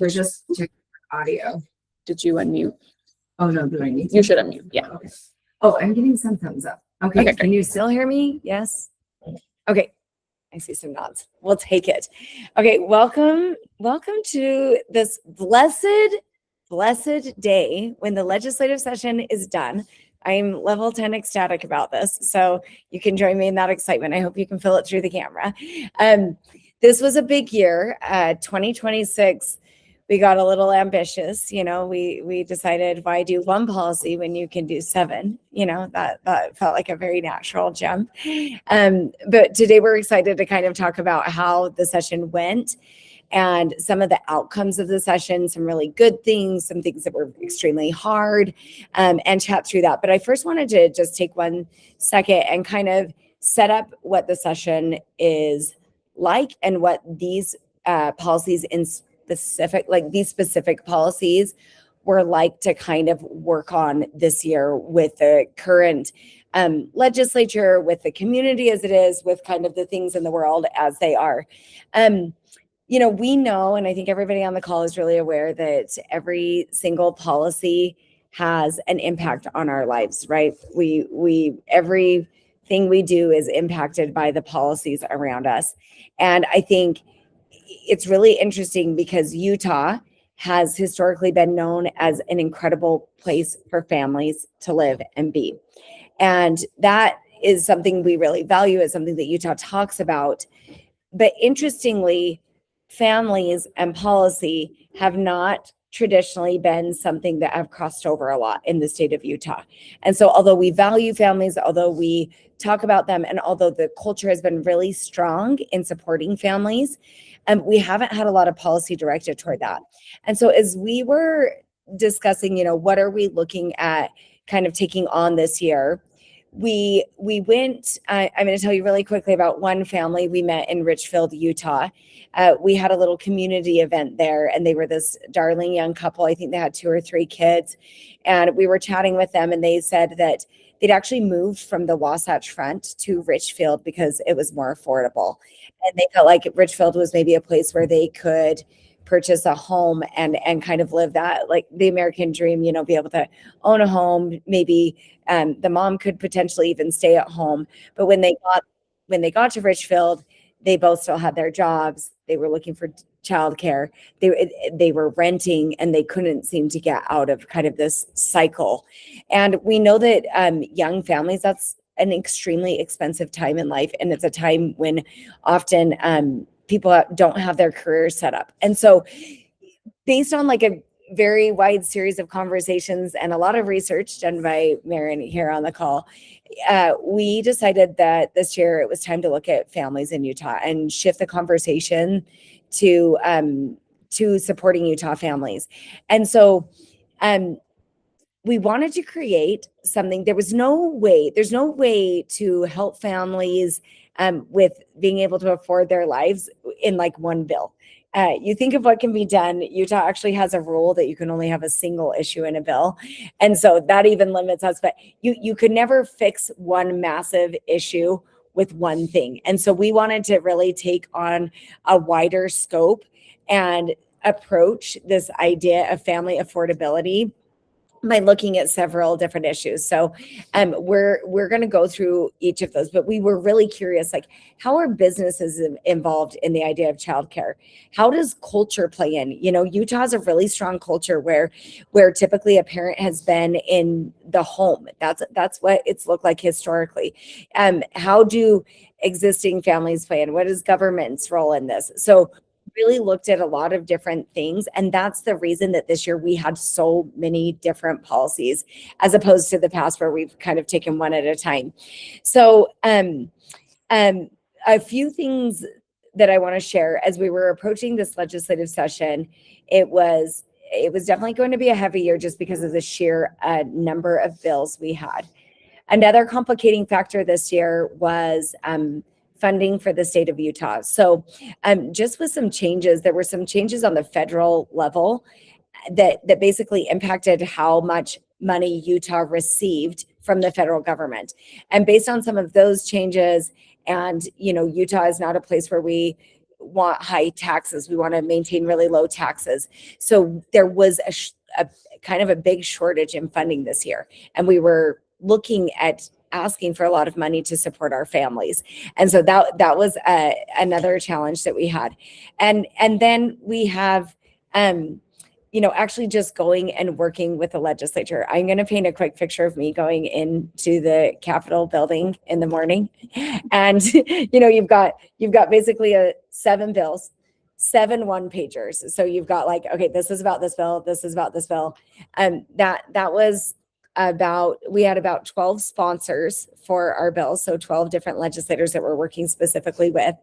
So just check audio. Did you unmute? Oh, no, do I need to? You should unmute. Yeah. Okay. Oh, I'm getting some thumbs up. Okay, Okay, can you still hear me? Yes? Okay, I see some nods. We'll take it. Okay, welcome to this blessed day when the legislative session is done. I'm level 10 ecstatic about this, so you can join me in that excitement. I hope you can feel it through the camera. This was a big year, 2026. We got a little ambitious, we decided, why do one policy when you can do 7? That felt like a very natural jump. But today we're excited to kind of talk about how the session went and some of the outcomes of the session, some really good things, some things that were extremely hard, and chat through that. But I first wanted to just take 1 second and kind of set up what the session is like and what these policies in specific, like these specific policies were like to kind of work on this year with the current legislature, with the community as it is, with kind of the things in the world as they are. We know, and I think everybody on the call is really aware, that every single policy has an impact on our lives, right? Everything we do is impacted by the policies around us. And I think it's really interesting because Utah has historically been known as an incredible place for families to live and be. And that is something we really value. It's something that Utah talks about. But interestingly, families and policy have not traditionally been something that have crossed over a lot in the state of Utah. And so although we value families, although we talk about them, and although the culture has been really strong in supporting families, we haven't had a lot of policy directed toward that. And so as we were discussing, what are we looking at kind of taking on this year, we went, I'm going to tell you really quickly about one family we met in Richfield, Utah. We had a little community event there, and they were this darling young couple. I think they had 2 or 3 kids. And we were chatting with them, and they said that they'd actually moved from the Wasatch Front to Richfield because it was more affordable. And they felt like Richfield was maybe a place where they could purchase a home and kind of live that, like the American dream, be able to own a home. Maybe the mom could potentially even stay at home. But when they got to Richfield, they both still had their jobs. They were looking for childcare. They were renting, and they couldn't seem to get out of kind of this cycle. And we know that young families, that's an extremely expensive time in life. And it's a time when often people don't have their careers set up. And so based on like a very wide series of conversations and a lot of research done by Marin here on the call, we decided that this year it was time to look at families in Utah and shift the conversation to supporting Utah families. And so we wanted to create something. There's no way to help families with being able to afford their lives in like one bill. You think of what can be done. Utah actually has a rule that you can only have a single issue in a bill. And so that even limits us, but you could never fix one massive issue with one thing. And so we wanted to really take on a wider scope and approach this idea of family affordability by looking at several different issues. So we're going to go through each of those, but we were really curious, like, how are businesses involved in the idea of childcare? How does culture play in? Utah has a really strong culture where typically a parent has been in the home. That's what it's looked like historically. How do existing families play in? What is government's role in this? So really looked at a lot of different things. And that's the reason that this year we had so many different policies, as opposed to the past where we've kind of taken one at a time. So a few things that I want to share as we were approaching this legislative session. It was definitely going to be a heavy year just because of the sheer number of bills we had. Another complicating factor this year was funding for the state of Utah. So just with some changes, there were some changes on the federal level that basically impacted how much money Utah received from the federal government. And based on some of those changes, and Utah is not a place where we want high taxes. We want to maintain really low taxes. So there was a kind of a big shortage in funding this year. And we were looking at asking for a lot of money to support our families. And so that was another challenge that we had. And then we have, actually just going and working with the legislature. I'm going to paint a quick picture of me going into the Capitol building in the morning. And, you've got basically 7 bills, 7 one-pagers. So you've got like, okay, this is about this bill. This is about this bill. That was we had about 12 sponsors for our bills. So 12 different legislators that we're working specifically with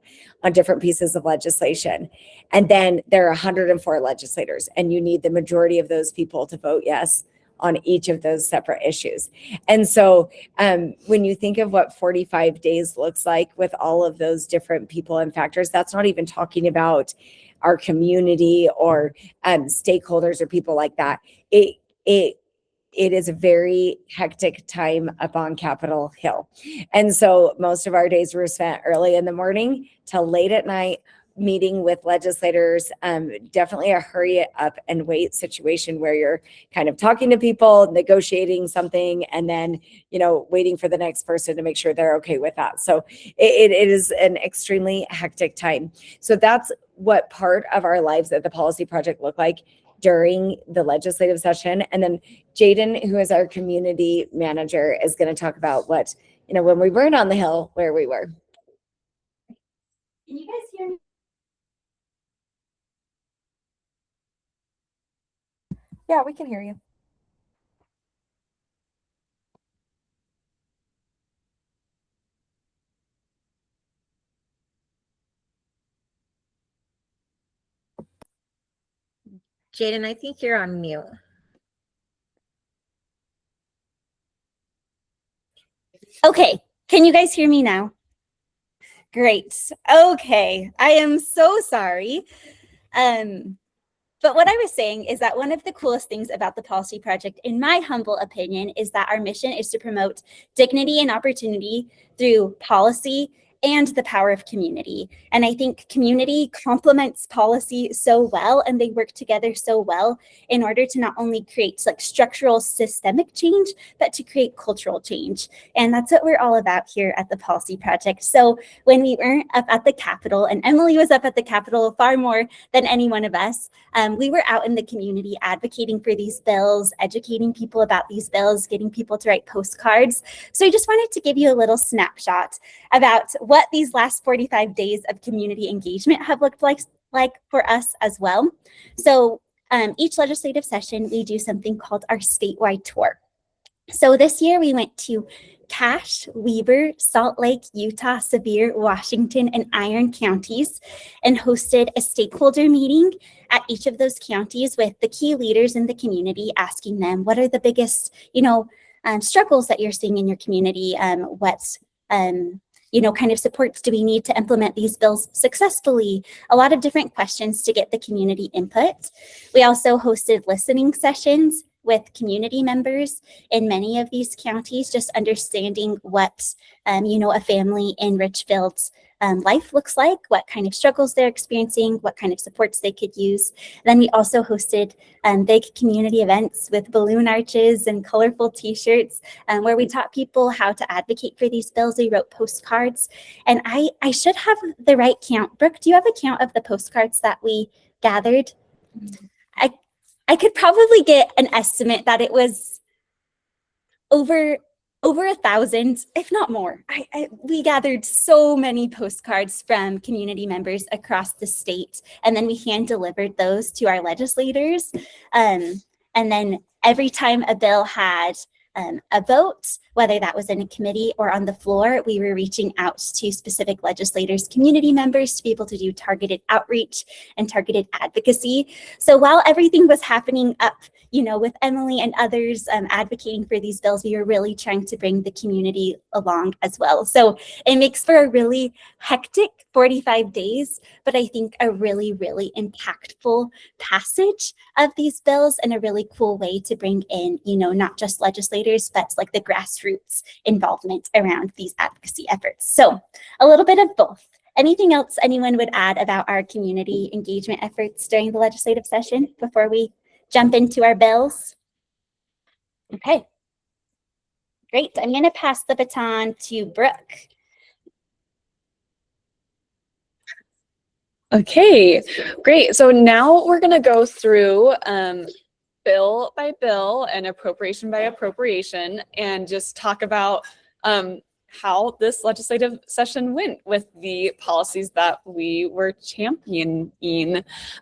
on different pieces of legislation. And then there are 104 legislators, and you need the majority of those people to vote yes on each of those separate issues. And so when you think of what 45 days looks like with all of those different people and factors, that's not even talking about our community or stakeholders or people like that. It is a very hectic time up on Capitol Hill. And so most of our days were spent early in the morning till late at night meeting with legislators. Definitely a hurry it up and wait situation where you're kind of talking to people, negotiating something, and then, waiting for the next person to make sure they're okay with that. So it is an extremely hectic time. So that's what part of our lives at the Policy Project look like during the legislative session. And then Jaden, who is our community manager, is going to talk about what, when we weren't on the Hill, where we were. Can you guys hear me? Yeah, we can hear you. Jaden, I think you're on mute. Okay, can you guys hear me now? Great. Okay, I am so sorry. But what I was saying is that one of the coolest things about the Policy Project, in my humble opinion, is that our mission is to promote dignity and opportunity through policy and the power of community. And I think community complements policy so well, and they work together so well in order to not only create like structural systemic change, but to create cultural change. And that's what we're all about here at the Policy Project. So when we weren't up at the Capitol, and Emily was up at the Capitol far more than any one of us, we were out in the community advocating for these bills, educating people about these bills, getting people to write postcards. So I just wanted to give you a little snapshot about what these last 45 days of community engagement have looked like for us as well. So each legislative session, we do something called our statewide tour. So this year we went to Cache, Weber, Salt Lake, Utah, Sevier, Washington, and Iron counties and hosted a stakeholder meeting at each of those counties with the key leaders in the community, asking them what are the biggest, struggles that you're seeing in your community, what kind of supports do we need to implement these bills successfully? A lot of different questions to get the community input. We also hosted listening sessions with community members in many of these counties, just understanding what, a family in Richfield's life looks like, what kind of struggles they're experiencing, what kind of supports they could use. Then we also hosted big community events with balloon arches and colorful t-shirts where we taught people how to advocate for these bills. We wrote postcards, and I should have the right count. Brooke, do you have a count of the postcards that we gathered? I could probably get an estimate that it was over 1,000, if not more. We gathered so many postcards from community members across the state, and then we hand delivered those to our legislators. And then every time a bill had a vote, whether that was in a committee or on the floor, we were reaching out to specific legislators, community members to be able to do targeted outreach and targeted advocacy. So while everything was happening up, with Emily and others advocating for these bills, we were really trying to bring the community along as well. So it makes for a really hectic 45 days, but I think a really, really impactful passage of these bills and a really cool way to bring in, not just legislators, but like the grassroots involvement around these advocacy efforts. So a little bit of both. Anything else anyone would add about our community engagement efforts during the legislative session before we jump into our bills? Okay. Great. I'm going to pass the baton to Brooke. Okay, great. So now we're going to go through bill by bill and appropriation by appropriation and just talk about how this legislative session went with the policies that we were championing.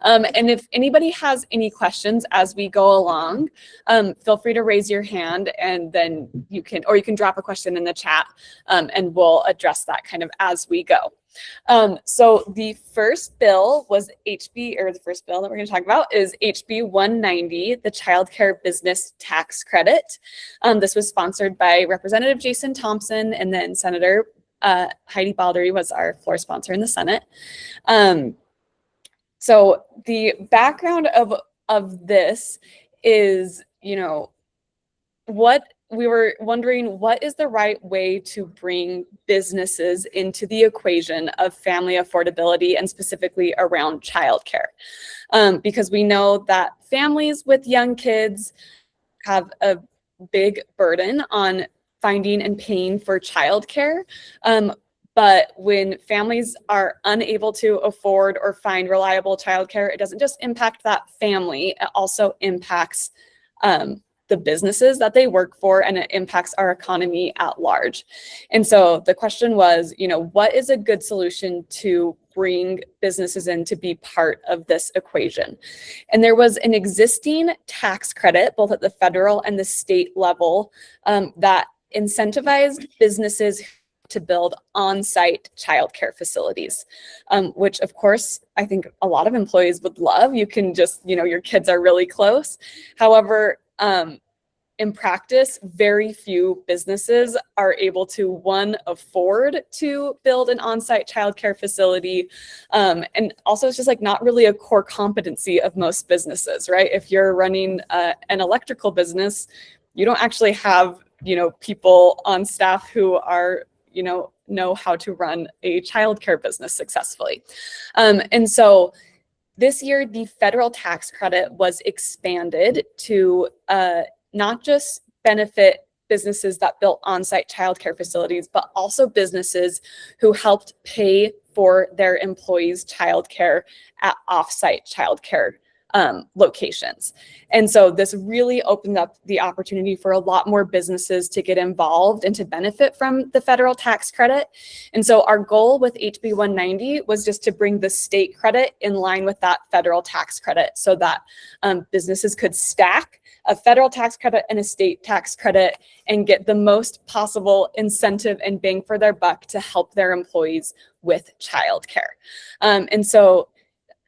And if anybody has any questions as we go along, feel free to raise your hand, and then you can drop a question in the chat, and we'll address that kind of as we go. So the first bill was the first bill that we're going to talk about is HB 190, the Child Care Business Tax Credit. This was sponsored by Representative Jason Thompson, and then Senator Heidi Baldry was our floor sponsor in the Senate. So the background of this is, what we were wondering, what is the right way to bring businesses into the equation of family affordability, and specifically around childcare? Because we know that families with young kids have a big burden on finding and paying for childcare. But when families are unable to afford or find reliable childcare, it doesn't just impact that family, it also impacts the businesses that they work for, and it impacts our economy at large. And so the question was, what is a good solution to bring businesses in to be part of this equation? And there was an existing tax credit, both at the federal and the state level, that incentivized businesses to build on-site childcare facilities, which of course, I think a lot of employees would love. You can just, your kids are really close. However, in practice, very few businesses are able to, one, afford to build an on-site childcare facility. And also it's just not really a core competency of most businesses, right? If you're running an electrical business, you don't actually have, people on staff who are, know how to run a childcare business successfully. And so this year, the federal tax credit was expanded to not just benefit businesses that built on-site childcare facilities, but also businesses who helped pay for their employees' childcare at off-site childcare locations. And so this really opened up the opportunity for a lot more businesses to get involved and to benefit from the federal tax credit. And so our goal with HB 190 was just to bring the state credit in line with that federal tax credit, so that businesses could stack a federal tax credit and a state tax credit and get the most possible incentive and bang for their buck to help their employees with childcare. And so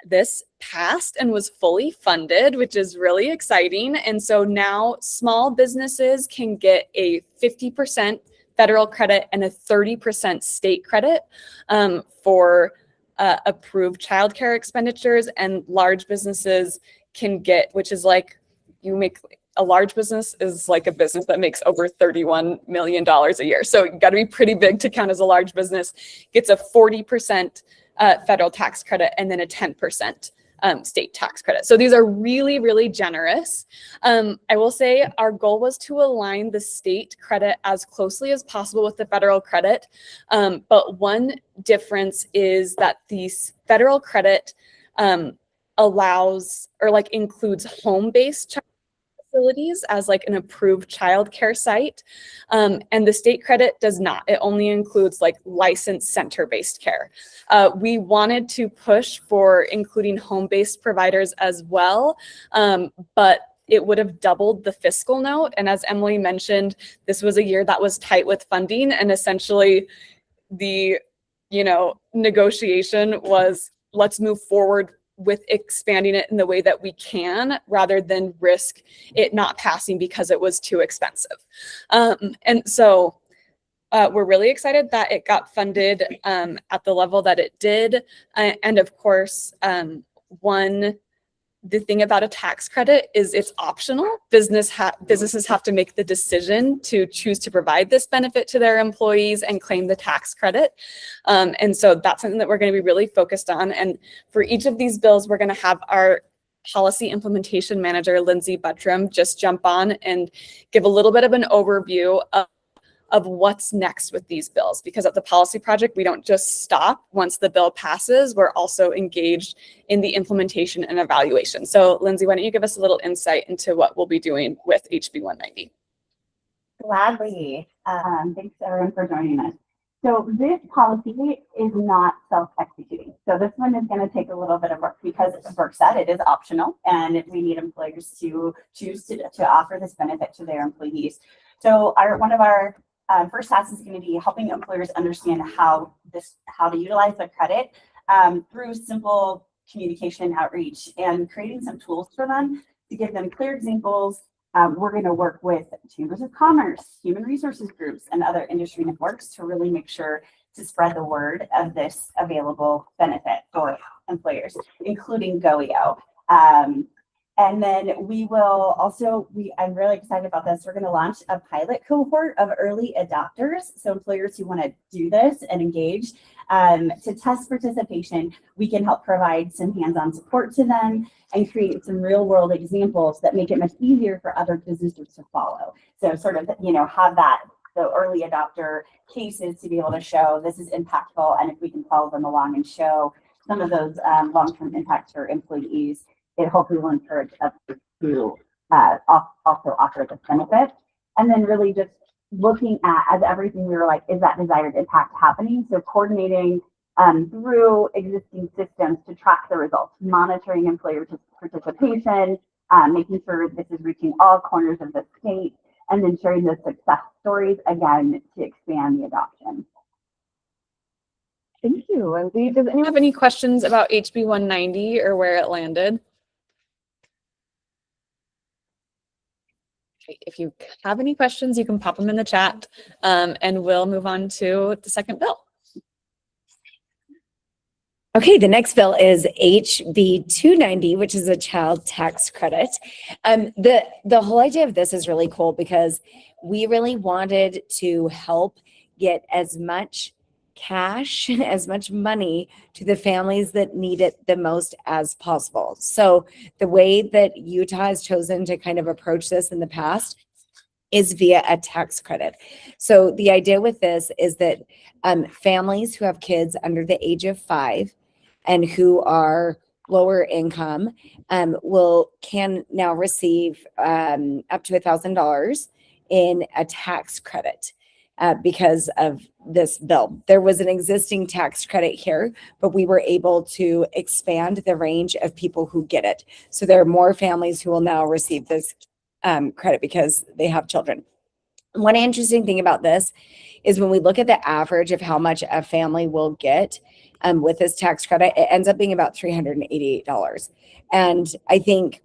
this passed and was fully funded, which is really exciting. And so now small businesses can get a 50% federal credit and a 30% state credit for approved childcare expenditures, and large businesses can get, which is a large business is like a business that makes over $31 million a year. So you got to be pretty big to count as a large business, gets a 40% federal tax credit and then a 10% state tax credit. So these are really, really generous. I will say our goal was to align the state credit as closely as possible with the federal credit. But one difference is that the federal credit allows or includes home-based facilities as an approved childcare site, and the state credit does not. It only includes licensed center-based care. We wanted to push for including home-based providers as well, but it would have doubled the fiscal note. And as Emily mentioned, this was a year that was tight with funding, and essentially the negotiation was, let's move forward with expanding it in the way that we can, rather than risk it not passing because it was too expensive. And so we're really excited that it got funded at the level that it did. And of course, one the thing about a tax credit is it's optional. Businesses have to make the decision to choose to provide this benefit to their employees and claim the tax credit. And so that's something that we're going to be really focused on. And for each of these bills, we're going to have our policy implementation manager, Lindsay Buttram, just jump on and give a little bit of an overview of what's next with these bills. Because at the policy project, we don't just stop once the bill passes, we're also engaged in the implementation and evaluation. So Lindsay, why don't you give us a little insight into what we'll be doing with HB 190? Gladly. Thanks everyone for joining us. So this policy is not self-executing. So this one is going to take a little bit of work because, as Brooke said, it is optional and we need employers to choose to offer this benefit to their employees. So one of our first tasks is going to be helping employers understand how to utilize the credit through simple communication and outreach, and creating some tools for them to give them clear examples. We're going to work with chambers of commerce, human resources groups, and other industry networks to really make sure to spread the word of this available benefit for employers, including GoEO. And then we will also, I'm really excited about this. We're going to launch a pilot cohort of early adopters. So employers who want to do this and engage to test participation, we can help provide some hands-on support to them and create some real-world examples that make it much easier for other businesses to follow. So sort of, have the early adopter cases to be able to show this is impactful, and if we can follow them along and show some of those long-term impacts for employees, it hopefully will encourage us to also offer this benefit. And then really just looking at, as everything, we were like, is that desired impact happening? So coordinating through existing systems to track the results, monitoring employer participation, making sure this is reaching all corners of the state, and then sharing those success stories, again, to expand the adoption. Thank you, Lindsay. Does anyone have any questions about HB 190 or where it landed? If you have any questions, you can pop them in the chat, and we'll move on to the second bill. Okay, the next bill is HB 290, which is a child tax credit. The whole idea of this is really cool because we really wanted to help get as much cash, as much money to the families that need it the most as possible. So the way that Utah has chosen to kind of approach this in the past is via a tax credit. So the idea with this is that families who have kids under the age of 5 and who are lower income can now receive up to $1,000 in a tax credit. Because of this bill. There was an existing tax credit here, but we were able to expand the range of people who get it. So there are more families who will now receive this credit because they have children. One interesting thing about this is when we look at the average of how much a family will get with this tax credit, it ends up being about $388. And I think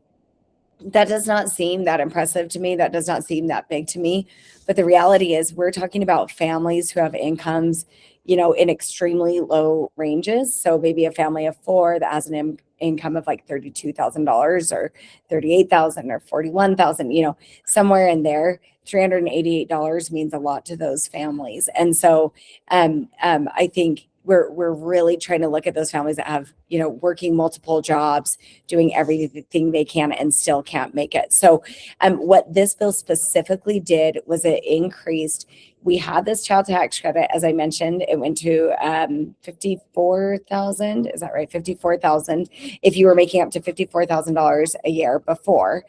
that does not seem that impressive to me. That does not seem that big to me. But the reality is we're talking about families who have incomes, in extremely low ranges. So maybe a family of 4 that has an income of like $32,000 or $38,000 or $41,000, somewhere in there. $388 means a lot to those families. And so I think we're really trying to look at those families that have, working multiple jobs, doing everything they can and still can't make it. So what this bill specifically did was it increased. We had this child tax credit, as I mentioned, it went to $54,000. Is that right? $54,000. If you were making up to $54,000 a year before.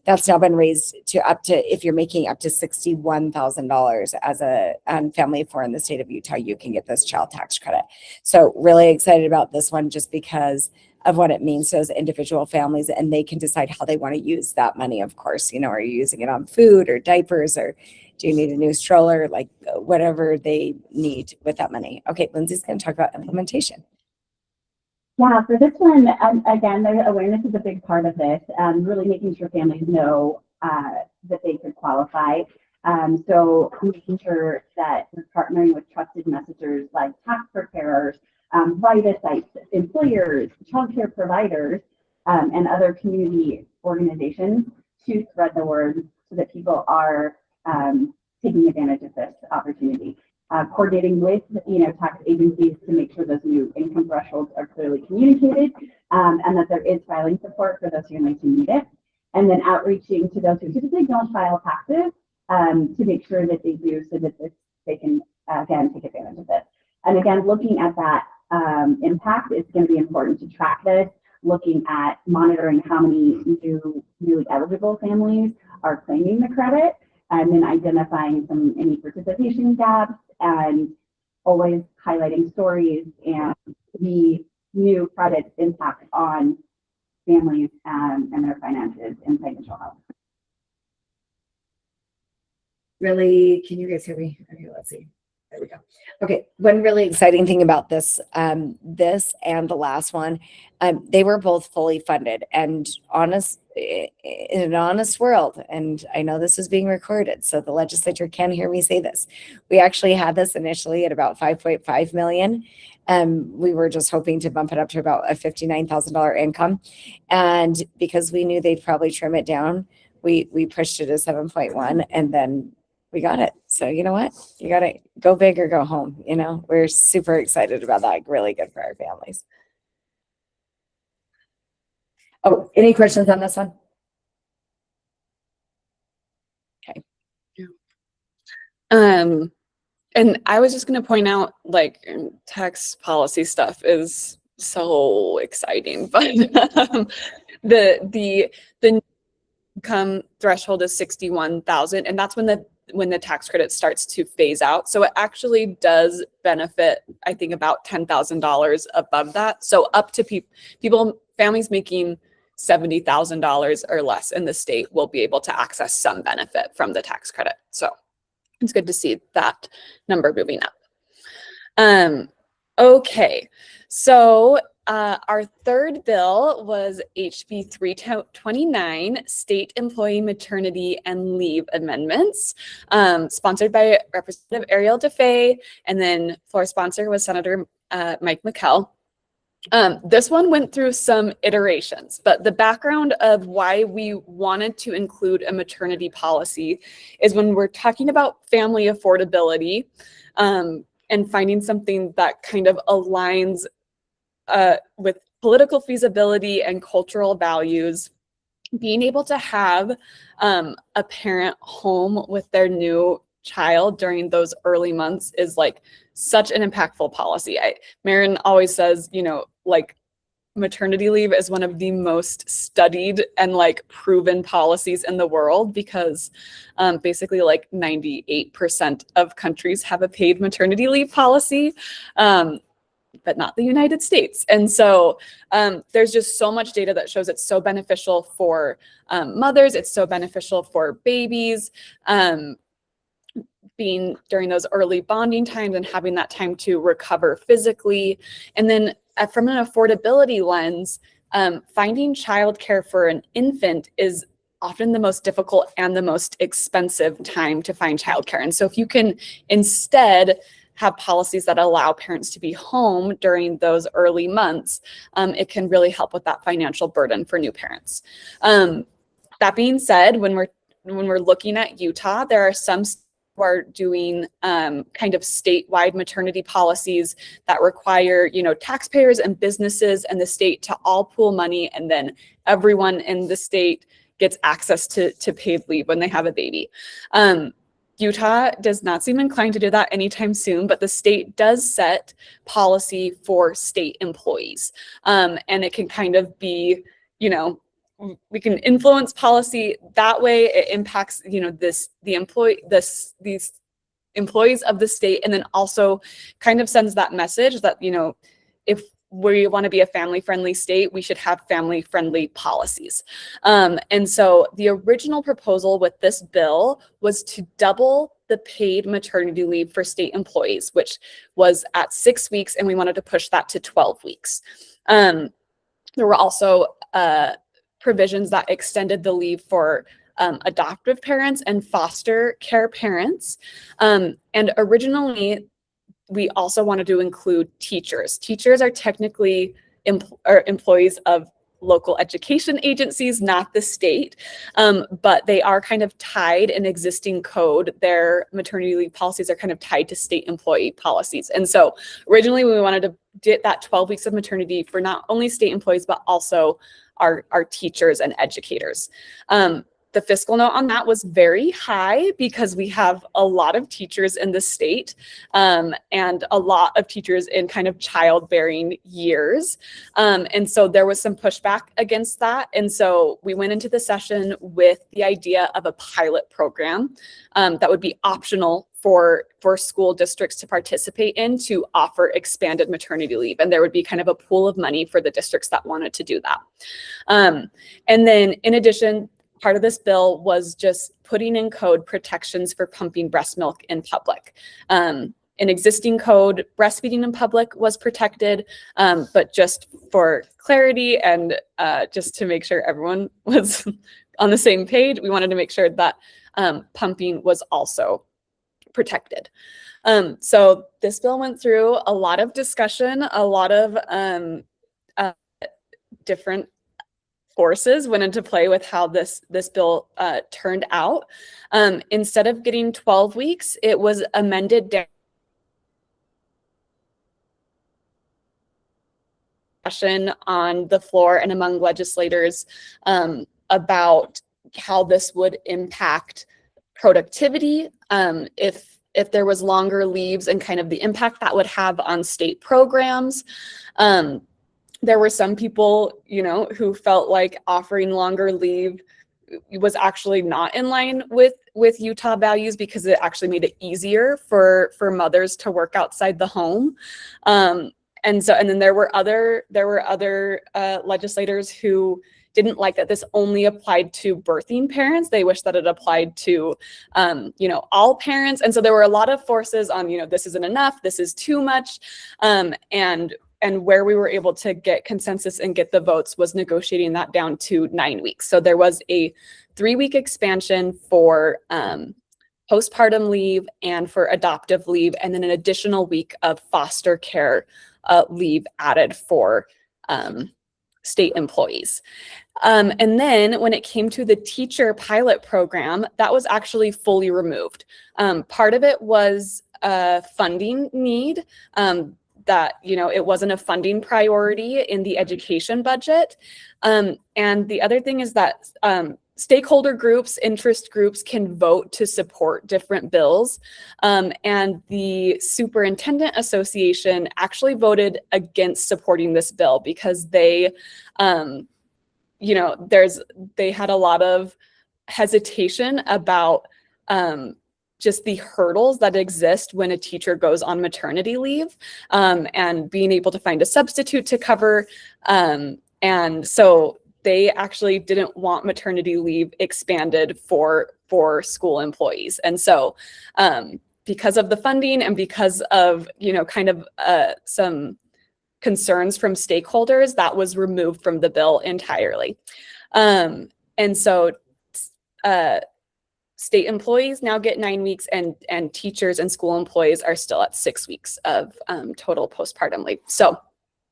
That's now been raised to up to, if you're making up to $61,000 as a family of 4 in the state of Utah, you can get this child tax credit. So really excited about this one just because of what it means to those individual families, and they can decide how they want to use that money, of course. Are you using it on food or diapers, or do you need a new stroller, like whatever they need with that money. Okay, Lindsay's going to talk about implementation. Yeah, for this one, again, the awareness is a big part of this, really making sure families know that they could qualify. So making sure that we're partnering with trusted messengers like tax preparers, Vita sites, employers, childcare providers, and other community organizations to spread the word so that people are taking advantage of this opportunity. Coordinating with, tax agencies to make sure those new income thresholds are clearly communicated, and that there is filing support for those families who need it. And then outreaching to those who typically don't file taxes to make sure that they do, so that they can, again, take advantage of this. And again, looking at that impact, it's going to be important to track this, looking at monitoring how many newly eligible families are claiming the credit, and then identifying any participation gaps, and always highlighting stories and the new credit's impact on families and their finances and financial health. Really, can you guys hear me? Okay, let's see. There we go. Okay, one really exciting thing about this, this and the last one, they were both fully funded, and in an honest world, and I know this is being recorded, so the legislature can hear me say this. We actually had this initially at about 5.5 million. We were just hoping to bump it up to about a $59,000 income, and because we knew they'd probably trim it down, we pushed it to 7.1, and then we got it. So you know what? You got to go big or go home. We're super excited about that. Really good for our families. Oh, any questions on this one? Okay. And I was just going to point out, like, tax policy stuff is so exciting, but the income threshold is 61,000, and that's when the tax credit starts to phase out. So it actually does benefit, I think, about $10,000 above that. So up to families making $70,000 or less in the state will be able to access some benefit from the tax credit. So it's good to see that number moving up. Okay, so our third bill was HB 329, State Employee Maternity and Leave Amendments, sponsored by Representative Ariel DeFay, and then floor sponsor was Senator Mike McKell. This one went through some iterations, but the background of why we wanted to include a maternity policy is when we're talking about family affordability, and finding something that kind of aligns with political feasibility and cultural values. Being able to have a parent home with their new child during those early months is like such an impactful policy. Marin always says, like, maternity leave is one of the most studied and like proven policies in the world, because basically like 98% of countries have a paid maternity leave policy, but not the United States. And so there's just so much data that shows it's so beneficial for mothers, it's so beneficial for babies, being during those early bonding times and having that time to recover physically. And then from an affordability lens, finding childcare for an infant is often the most difficult and the most expensive time to find childcare. And so if you can instead have policies that allow parents to be home during those early months, it can really help with that financial burden for new parents. That being said, when we're looking at Utah, there are some who are doing kind of statewide maternity policies that require, taxpayers and businesses and the state to all pool money, and then everyone in the state gets access to paid leave when they have a baby. Utah does not seem inclined to do that anytime soon, but the state does set policy for state employees. And it can kind of be, we can influence policy that way. It impacts, these employees of the state, and then also kind of sends that message that, if we want to be a family-friendly state, we should have family-friendly policies. And so the original proposal with this bill was to double the paid maternity leave for state employees, which was at 6 weeks, and we wanted to push that to 12 weeks. There were also provisions that extended the leave for adoptive parents and foster care parents. And originally, we also wanted to include teachers. Teachers are technically employees of local education agencies, not the state, but they are kind of tied in existing code. Their maternity leave policies are kind of tied to state employee policies. And so originally we wanted to get that 12 weeks of maternity for not only state employees, but also our teachers and educators. The fiscal note on that was very high because we have a lot of teachers in the state and a lot of teachers in kind of childbearing years. And so there was some pushback against that. And so we went into the session with the idea of a pilot program that would be optional for school districts to participate in to offer expanded maternity leave. And there would be kind of a pool of money for the districts that wanted to do that. And then in addition, part of this bill was just putting in code protections for pumping breast milk in public. In existing code, breastfeeding in public was protected, but just for clarity and just to make sure everyone was on the same page, we wanted to make sure that pumping was also protected. So this bill went through a lot of discussion, a lot of different forces went into play with how this bill turned out. Instead of getting 12 weeks, it was amended down on the floor and among legislators about how this would impact productivity, if there was longer leaves and kind of the impact that would have on state programs. There were some people, who felt like offering longer leave was actually not in line with Utah values because it actually made it easier for mothers to work outside the home. And then there were other legislators who didn't like that this only applied to birthing parents. They wish that it applied to, all parents. And so there were a lot of forces on, this isn't enough, this is too much, and where we were able to get consensus and get the votes was negotiating that down to 9 weeks. So there was a 3-week expansion for postpartum leave and for adoptive leave, and then an additional week of foster care leave added for state employees. And then when it came to the teacher pilot program, that was actually fully removed. Part of it was a funding need, that, it wasn't a funding priority in the education budget. And the other thing is that stakeholder groups, interest groups can vote to support different bills. And the Superintendent Association actually voted against supporting this bill because they had a lot of hesitation about just the hurdles that exist when a teacher goes on maternity leave, and being able to find a substitute to cover. And so they actually didn't want maternity leave expanded for school employees. And so because of the funding and because of, some concerns from stakeholders, that was removed from the bill entirely. And so state employees now get 9 weeks, and teachers and school employees are still at 6 weeks of total postpartum leave. So,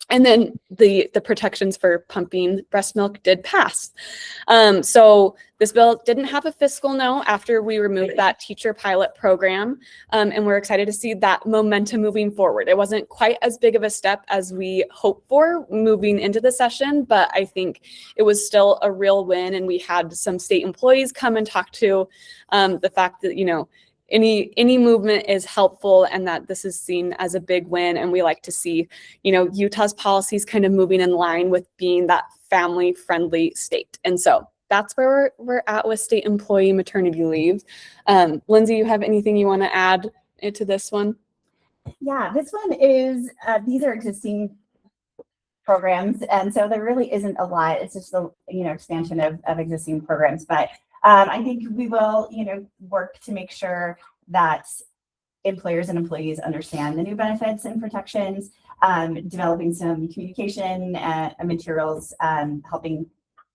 and then the protections for pumping breast milk did pass. So this bill didn't have a fiscal note after we removed that teacher pilot program, and we're excited to see that momentum moving forward. It wasn't quite as big of a step as we hoped for moving into the session, but I think it was still a real win, and we had some state employees come and talk to the fact that, any movement is helpful and that this is seen as a big win. And we like to see, Utah's policies kind of moving in line with being that family-friendly state. And so that's where we're at with state employee maternity leave. Lindsay, you have anything you want to add to this one? Yeah, this one is, these are existing programs. And so there really isn't a lot. It's just the, expansion of existing programs. But I think we will, work to make sure that employers and employees understand the new benefits and protections, developing some communication materials, helping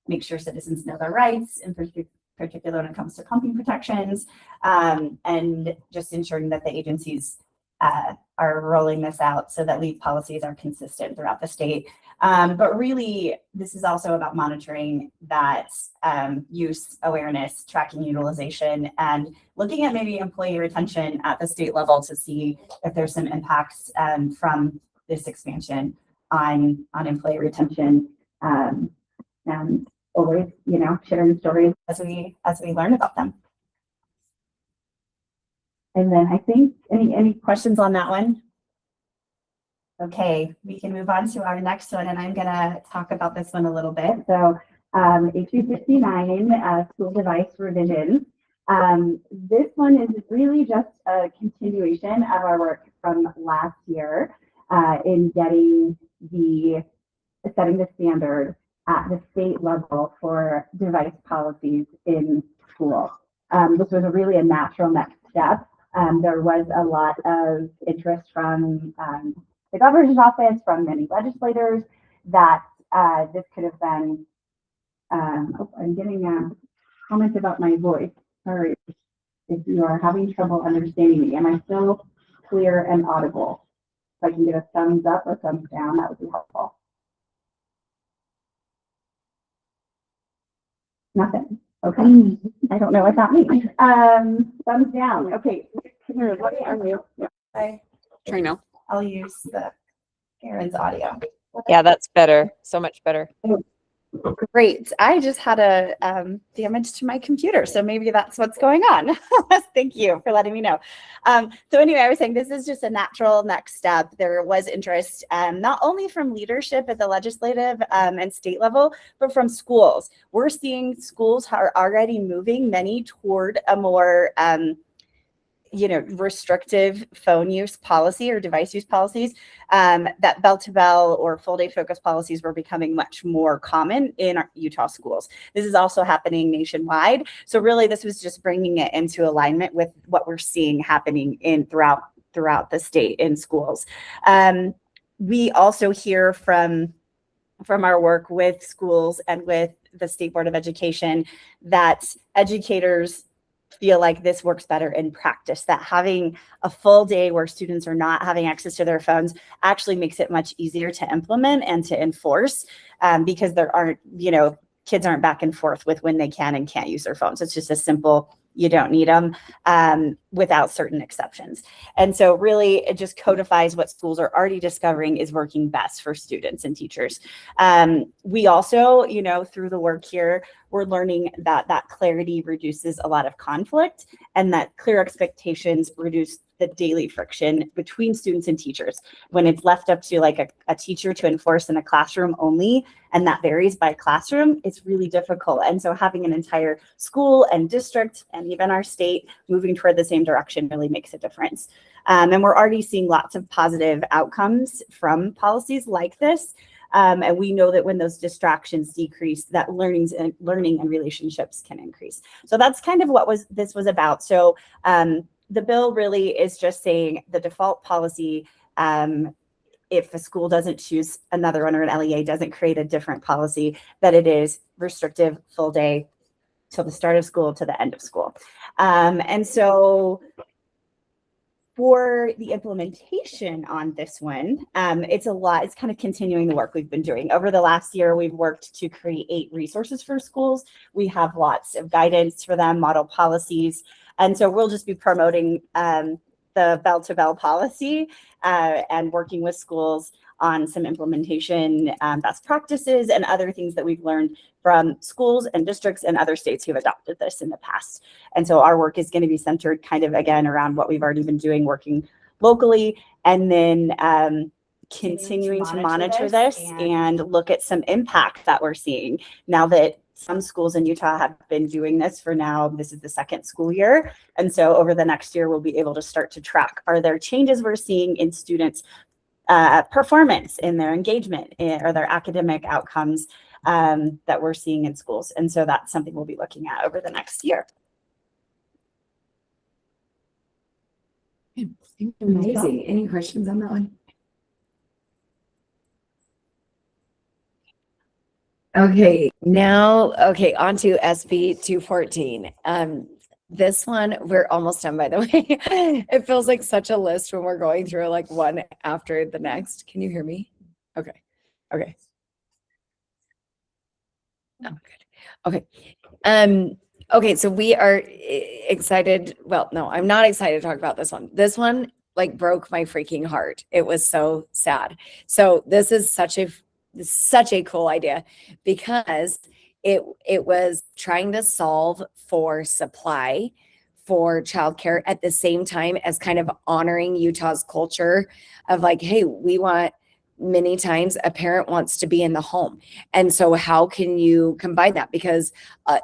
make sure citizens know their rights, in particular when it comes to pumping protections, and just ensuring that the agencies are rolling this out so that leave policies are consistent throughout the state. But really, this is also about monitoring that use, awareness, tracking utilization, and looking at maybe employee retention at the state level to see if there's some impacts from this expansion on employee retention. And always, sharing stories as we learn about them. And then I think any questions on that one? Okay, we can move on to our next one, and I'm gonna talk about this one a little bit. So HB 59, school device revisions. This one is really just a continuation of our work from last year in setting the standard at the state level for device policies in school. This was really a natural next step. There was a lot of interest from the governor's office, from many legislators, that this could have been, I'm getting comments about my voice. Sorry if you are having trouble understanding me. Am I still clear and audible? If I can get a thumbs up or thumbs down, that would be helpful. Nothing. Okay. I don't know what that means. Thumbs down. Okay. What are you? Try now. I'll use Aaron's audio. Yeah, that's better. So much better. Great. I just had a damage to my computer, so maybe that's what's going on. Thank you for letting me know. So anyway, I was saying this is just a natural next step. There was interest not only from leadership at the legislative and state level, but from schools. We're seeing schools are already moving many toward a more restrictive phone use policy or device use policies. That bell-to-bell or full-day focus policies were becoming much more common in our Utah schools. This is also happening nationwide. So really, this was just bringing it into alignment with what we're seeing happening throughout the state in schools. We also hear from our work with schools and with the State Board of Education that educators feel like this works better in practice, that having a full day where students are not having access to their phones actually makes it much easier to implement and to enforce, because there aren't, kids aren't back and forth with when they can and can't use their phones. It's just a simple, you don't need them, without certain exceptions. And so really it just codifies what schools are already discovering is working best for students and teachers. We also, through the work here, we're learning that clarity reduces a lot of conflict, and that clear expectations reduce the daily friction between students and teachers. When it's left up to like a teacher to enforce in a classroom only, and that varies by classroom, it's really difficult. And so having an entire school and district and even our state moving toward the same direction really makes a difference. And we're already seeing lots of positive outcomes from policies like this. And we know that when those distractions decrease, that learning and relationships can increase. So that's kind of what this was about. So the bill really is just saying the default policy, if a school doesn't choose another one or an LEA doesn't create a different policy, that it is restrictive full day till the start of school to the end of school. And so for the implementation on this one, it's kind of continuing the work we've been doing. Over the last year, we've worked to create resources for schools. We have lots of guidance for them, model policies. And so we'll just be promoting the bell-to-bell policy and working with schools on some implementation best practices and other things that we've learned from schools and districts and other states who've adopted this in the past. And so our work is going to be centered kind of again around what we've already been doing, working locally, and then continuing to monitor this and look at some impact that we're seeing now that some schools in Utah have been doing this for now. This is the second school year. And so over the next year, we'll be able to start to track, are there changes we're seeing in students' performance, in their engagement, or their academic outcomes that we're seeing in schools. And so that's something we'll be looking at over the next year. Amazing. Any questions on that one? Okay, on to SB 214. This one, we're almost done, by the way. It feels like such a list when we're going through like one after the next. Can you hear me? Okay. Okay. Oh, good. Okay. Okay, so we are excited. Well, no, I'm not excited to talk about this one. This one like broke my freaking heart. It was so sad. So this is such a cool idea because it was trying to solve for supply for childcare at the same time as kind of honoring Utah's culture of like, hey, we want many times a parent wants to be in the home. And so how can you combine that? Because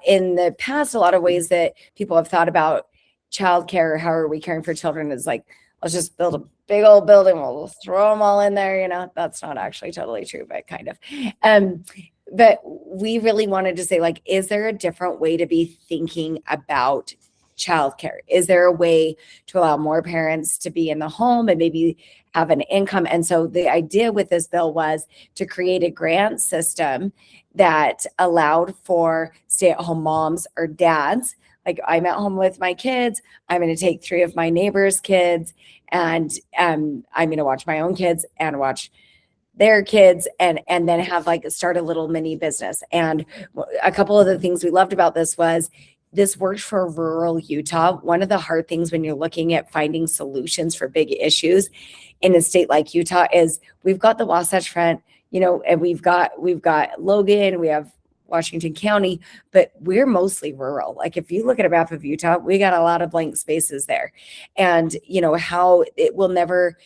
in the past, a lot of ways that people have thought about childcare, how are we caring for children is like, let's just build a big old building. We'll throw them all in there. You know, that's not actually totally true, but kind of. But we really wanted to say, like, is there a different way to be thinking about childcare? Is there a way to allow more parents to be in the home and maybe have an income? And so the idea with this bill was to create a grant system that allowed for stay-at-home moms or dads. Like, I'm at home with my kids. I'm going to take 3 of my neighbors' kids, and I'm going to watch my own kids and watch their kids, and then have like start a little mini business. And a couple of the things we loved about this was this worked for rural Utah. One of the hard things when you're looking at finding solutions for big issues in a state like Utah is we've got the Wasatch Front, you know, and we've got Logan, we have Washington County, but we're mostly rural. Like if you look at a map of Utah, we got a lot of blank spaces there. And you know how it will never,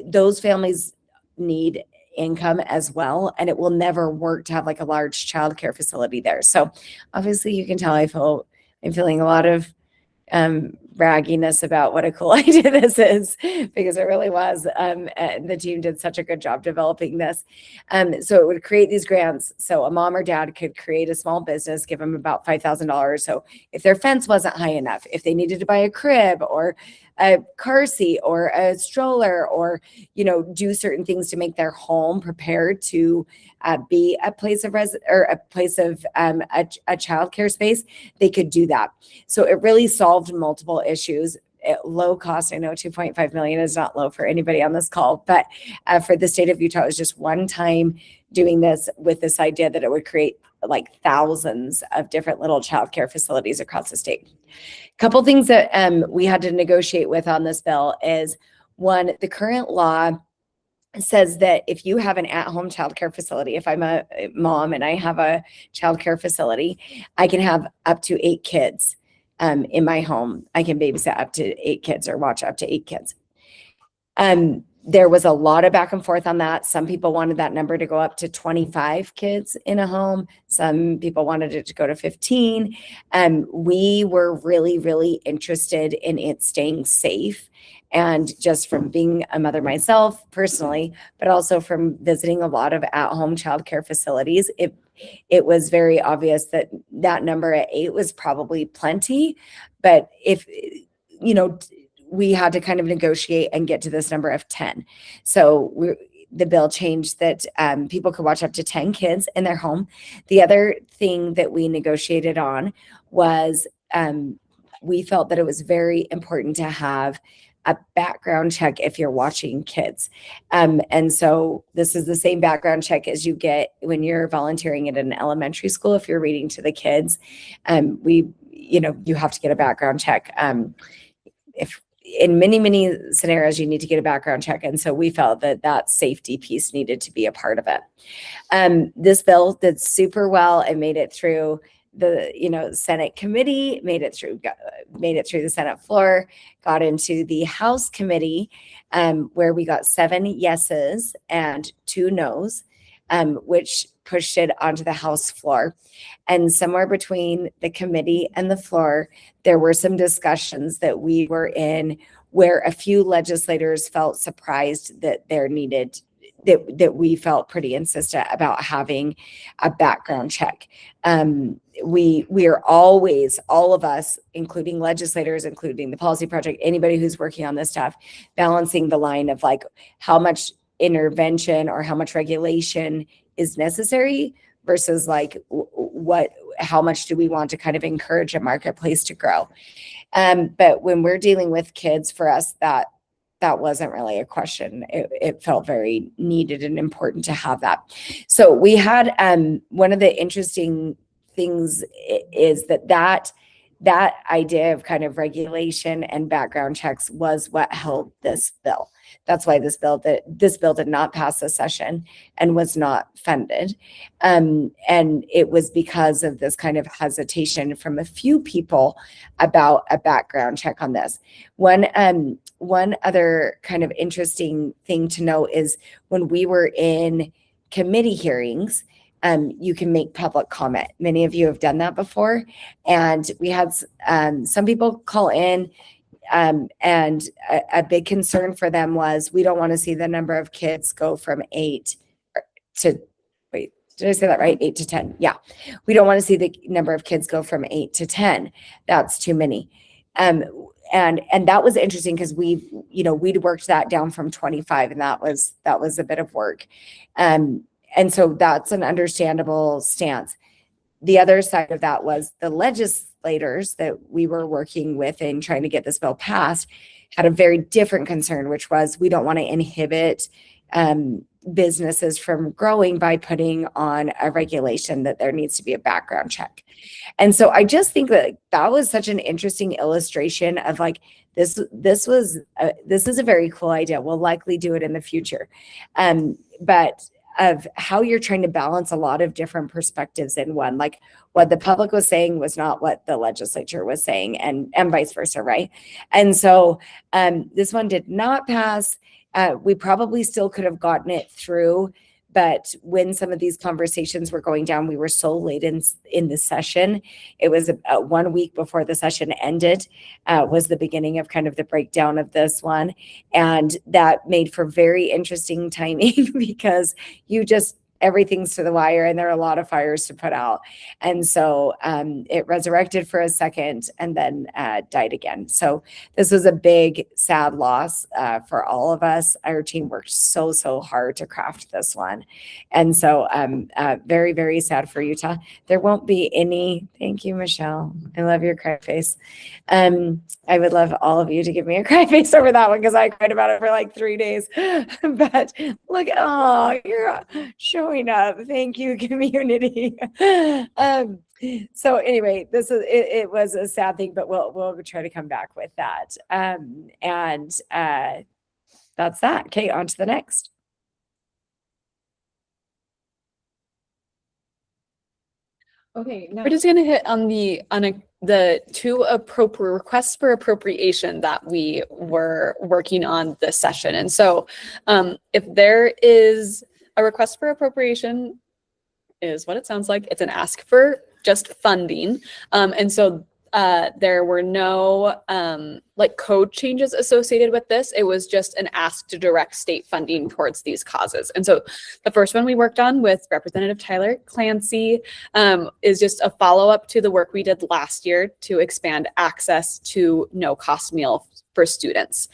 those families need income as well, and it will never work to have like a large childcare facility there. So obviously you can tell I'm feeling a lot of bragginess about what a cool idea this is, because it really was. And the team did such a good job developing this. So it would create these grants. So a mom or dad could create a small business, give them about $5,000. So if their fence wasn't high enough, if they needed to buy a crib or a car seat or a stroller, or, you know, do certain things to make their home prepared to be a place of a childcare space, they could do that. So it really solved multiple issues at low cost. I know 2.5 million is not low for anybody on this call, but for the state of Utah, it was just one time doing this with this idea that it would create like thousands of different little childcare facilities across the state. A couple things that we had to negotiate with on this bill is, one, the current law says that if you have an at-home childcare facility, if I'm a mom and I have a childcare facility, I can have up to 8 kids in my home. I can babysit up to 8 kids or watch up to 8 kids. There was a lot of back and forth on that. Some people wanted that number to go up to 25 kids in a home. Some people wanted it to go to 15. We were really, really interested in it staying safe. And just from being a mother myself personally, but also from visiting a lot of at-home childcare facilities, it was very obvious that that number at 8 was probably plenty. But if, you know, we had to kind of negotiate and get to this number of 10. So the bill changed that people could watch up to 10 kids in their home. The other thing that we negotiated on was we felt that it was very important to have a background check if you're watching kids. And so this is the same background check as you get when you're volunteering at an elementary school. If you're reading to the kids, you have to get a background check. If in many scenarios, you need to get a background check. And so we felt that that safety piece needed to be a part of it. This bill did super well and made it through the Senate committee, made it through the Senate floor, got into the House committee, where we got 7 yeses and 2 nos, which pushed it onto the House floor. And somewhere between the committee and the floor, there were some discussions that we were in where a few legislators felt surprised that that we felt pretty insistent about having a background check. We are always, all of us, including legislators, including the policy project, anybody who's working on this stuff, balancing the line of like how much intervention or how much regulation is necessary versus like how much do we want to kind of encourage a marketplace to grow. But when we're dealing with kids, for us, that wasn't really a question. It felt very needed and important to have that. So we had one of the interesting things is that idea of kind of regulation and background checks was what held this bill. That's why this bill did not pass the session and was not funded. And it was because of this kind of hesitation from a few people about a background check on this. One other kind of interesting thing to note is when we were in committee hearings, you can make public comment. Many of you have done that before. And we had some people call in, and a big concern for them was, we don't want to see the number of kids go from 8 to, wait, did I say that right? 8 to 10. Yeah. We don't want to see the number of kids go from 8 to 10. That's too many. And that was interesting because we'd worked that down from 25, and that was a bit of work. And so that's an understandable stance. The other side of that was the legislators that we were working with in trying to get this bill passed had a very different concern, which was, we don't want to inhibit businesses from growing by putting on a regulation that there needs to be a background check. And so I just think that was such an interesting illustration of like, this is a very cool idea. We'll likely do it in the future. But of how you're trying to balance a lot of different perspectives in one, like what the public was saying was not what the legislature was saying, and vice versa, right? And so this one did not pass. We probably still could have gotten it through, but when some of these conversations were going down, we were so late in the session. It was 1 week before the session ended, was the beginning of kind of the breakdown of this one. And that made for very interesting timing because everything's to the wire and there are a lot of fires to put out. And so it resurrected for a second and then died again. So this was a big, sad loss for all of us. Our team worked so hard to craft this one. And so very, very sad for Utah. There won't be any, thank you, Michelle. I love your cry face. I would love all of you to give me a cry face over that one because I cried about it for like 3 days. But look, oh, you're showing up. Thank you, community. So anyway, it was a sad thing, but we'll try to come back with that. And that's that. Okay, on to the next. Okay, now we're just gonna hit on the two requests for appropriation that we were working on this session. And so if there is a request for appropriation, is what it sounds like. It's an ask for just funding. And so there were no like code changes associated with this. It was just an ask to direct state funding towards these causes. And so the first one we worked on with Representative Tyler Clancy is just a follow-up to the work we did last year to expand access to no-cost meal for students.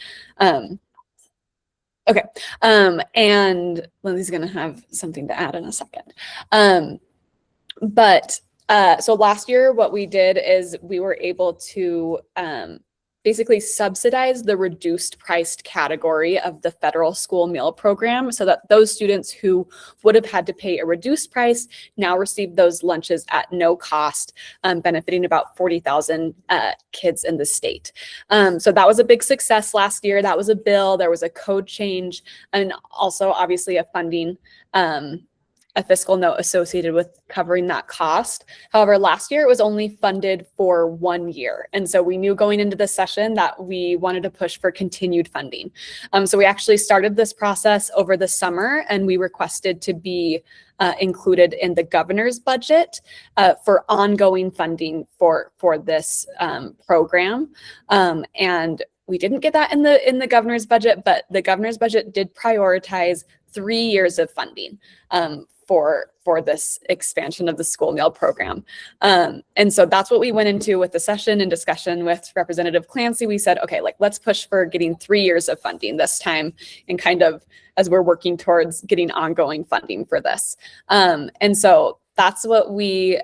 Okay, and Lindsay's gonna have something to add in a second. So last year, what we did is we were able to basically subsidize the reduced priced category of the federal school meal program so that those students who would have had to pay a reduced price now receive those lunches at no cost, benefiting about 40,000 kids in the state. So that was a big success last year. That was a bill, there was a code change, and also obviously a funding a fiscal note associated with covering that cost. However, last year it was only funded for 1 year. And so we knew going into this session that we wanted to push for continued funding. So we actually started this process over the summer and we requested to be included in the governor's budget for ongoing funding for this program. And we didn't get that in the governor's budget, but the governor's budget did prioritize 3 years of funding for this expansion of the school meal program. And so that's what we went into with the session and discussion with Representative Clancy. We said, okay, let's push for getting 3 years of funding this time, and kind of as we're working towards getting ongoing funding for this. And so that's what we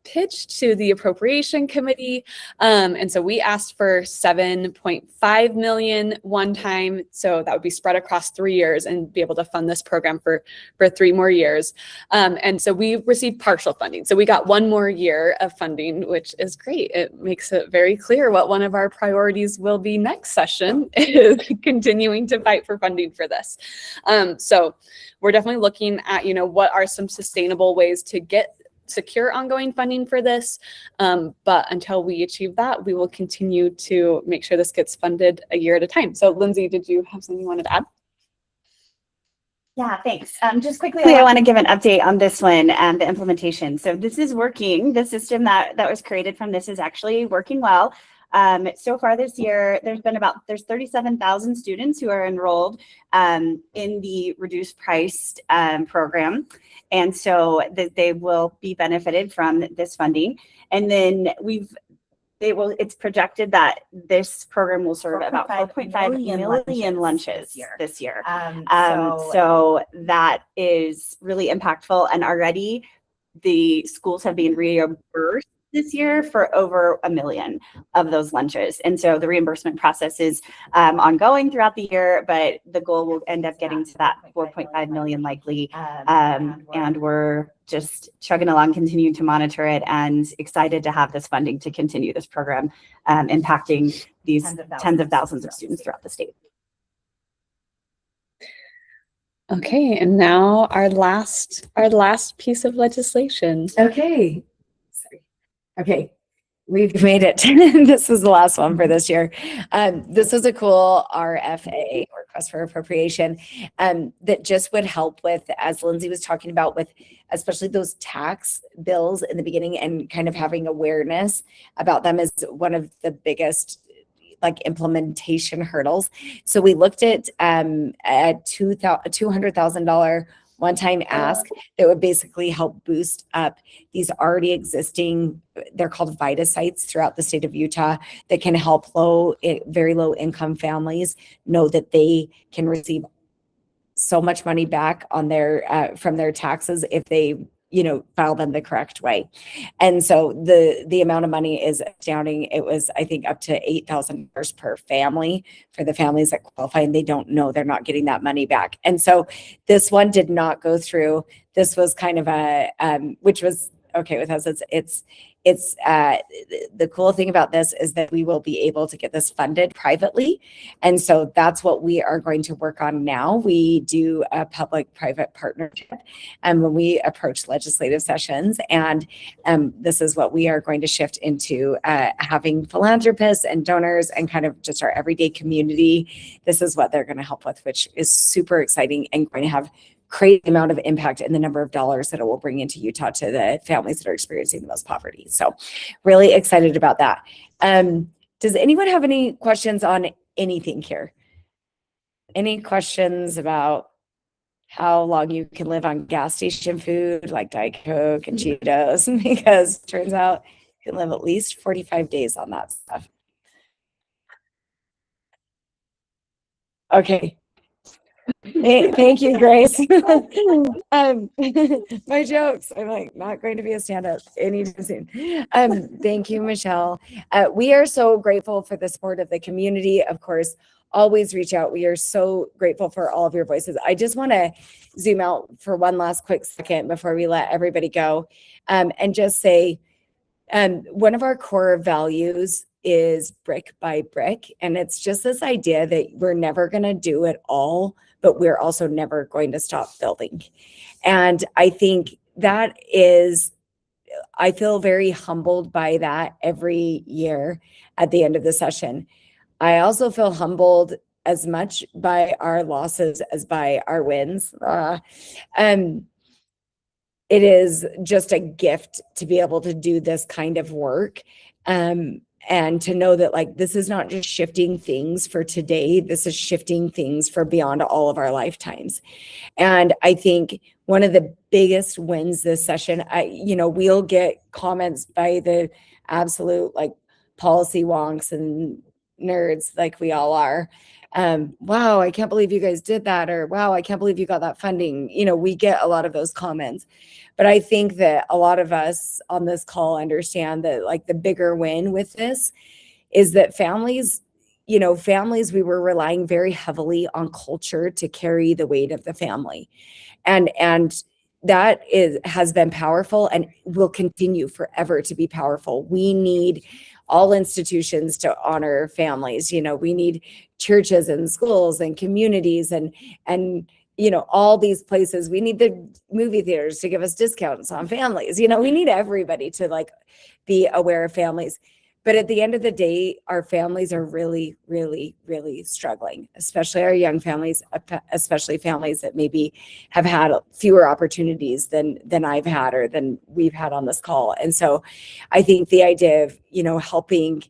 pitched to the appropriation committee. And so we asked for 7.5 million one time. So that would be spread across 3 years and be able to fund this program for 3 more years. And so we received partial funding. So we got 1 more year of funding, which is great. It makes it very clear what one of our priorities will be next session is continuing to fight for funding for this. So we're definitely looking at, what are some sustainable ways to secure ongoing funding for this. But until we achieve that, we will continue to make sure this gets funded a year at a time. So Lindsay, did you have something you wanted to add? Yeah, thanks. Just quickly, I want to give an update on this one and the implementation. So this is working. The system that was created from this is actually working well. So far this year, there's 37,000 students who are enrolled in the reduced priced program. And so they will be benefited from this funding. And then it's projected that this program will serve about 4.5 million lunches this year. So that is really impactful. And already the schools have been reimbursed this year for over 1 million of those lunches. And so the reimbursement process is ongoing throughout the year, but the goal will end up getting to that 4.5 million likely. And we're just chugging along, continuing to monitor it, and excited to have this funding to continue this program impacting these tens of thousands of students throughout the state. Okay, and now our last piece of legislation. Okay. Sorry. Okay. We've made it. This was the last one for this year. This was a cool RFA, request for appropriation, that just would help with, as Lindsay was talking about, with especially those tax bills in the beginning, and kind of having awareness about them is one of the biggest implementation hurdles. So we looked at a $200,000 one-time ask that would basically help boost up these already existing, they're called VITA sites throughout the state of Utah, that can help very low income families know that they can receive so much money back on their from their taxes if they file them the correct way. And so the amount of money is astounding. It was, I think, up to $8,000 per family for the families that qualify, and they don't know they're not getting that money back. And so this one did not go through. This was kind of a, which was okay with us. It's the cool thing about this is that we will be able to get this funded privately. And so that's what we are going to work on now. We do a public-private partnership when we approach legislative sessions. And this is what we are going to shift into, having philanthropists and donors and kind of just our everyday community. This is what they're going to help with, which is super exciting and going to have crazy amount of impact in the number of dollars that it will bring into Utah to the families that are experiencing the most poverty. So really excited about that. Does anyone have any questions on anything here? Any questions about how long you can live on gas station food like Diet Coke and Cheetos? Because it turns out you can live at least 45 days on that stuff. Okay. Thank you, Grace. My jokes. I'm not going to be a stand-up anytime soon. Thank you, Michelle. We are so grateful for the support of the community. Of course, always reach out. We are so grateful for all of your voices. I just want to zoom out for one last quick second before we let everybody go, and just say one of our core values is brick by brick. And it's just this idea that we're never going to do it all, but we're also never going to stop building. And I think that is, I feel very humbled by that every year at the end of the session. I also feel humbled as much by our losses as by our wins. It is just a gift to be able to do this kind of work. And to know that this is not just shifting things for today, this is shifting things for beyond all of our lifetimes. And I think one of the biggest wins this session, we'll get comments by the absolute policy wonks and nerds like we all are. wow, I can't believe you guys did that, or wow, I can't believe you got that funding. You know, we get a lot of those comments. But I think that a lot of us on this call understand that like the bigger win with this is that families, you know, families, we were relying very heavily on culture to carry the weight of the family. And that has been powerful and will continue forever to be powerful. We need all institutions to honor families. You know, we need churches and schools and communities and you know, all these places. We need the movie theaters to give us discounts on families. You know, we need everybody to like be aware of families. But at the end of the day, our families are really, really, really struggling, especially our young families, especially families that maybe have had fewer opportunities than I've had or than we've had on this call. And so I think the idea of, you know, helping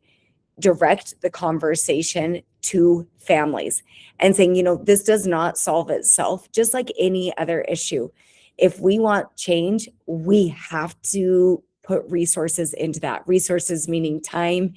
direct the conversation to families and saying, you know, this does not solve itself, just like any other issue. If we want change, we have to put resources into that. Resources meaning time,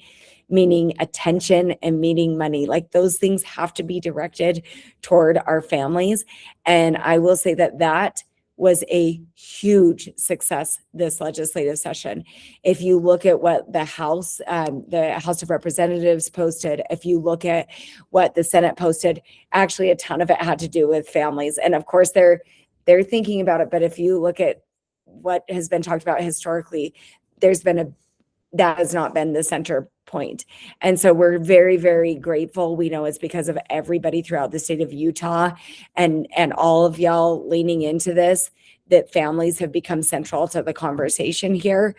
meaning attention, and meaning money. Like those things have to be directed toward our families. And I will say that that was a huge success this legislative session. If you look at what the House of Representatives posted, if you look at what the Senate posted, actually a ton of it had to do with families. And of course they're thinking about it. But if you look at what has been talked about historically, that has not been the center point. And so we're very, very grateful. We know it's because of everybody throughout the state of Utah and all of y'all leaning into this, that families have become central to the conversation here.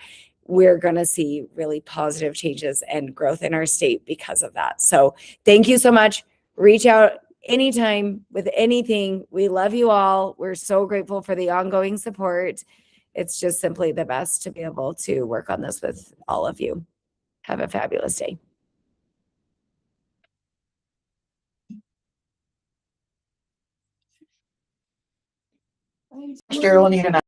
We're going to see really positive changes and growth in our state because of that. So thank you so much. Reach out anytime with anything. We love you all. We're so grateful for the ongoing support. It's just simply the best to be able to work on this with all of you. Have a fabulous day. Cheryl,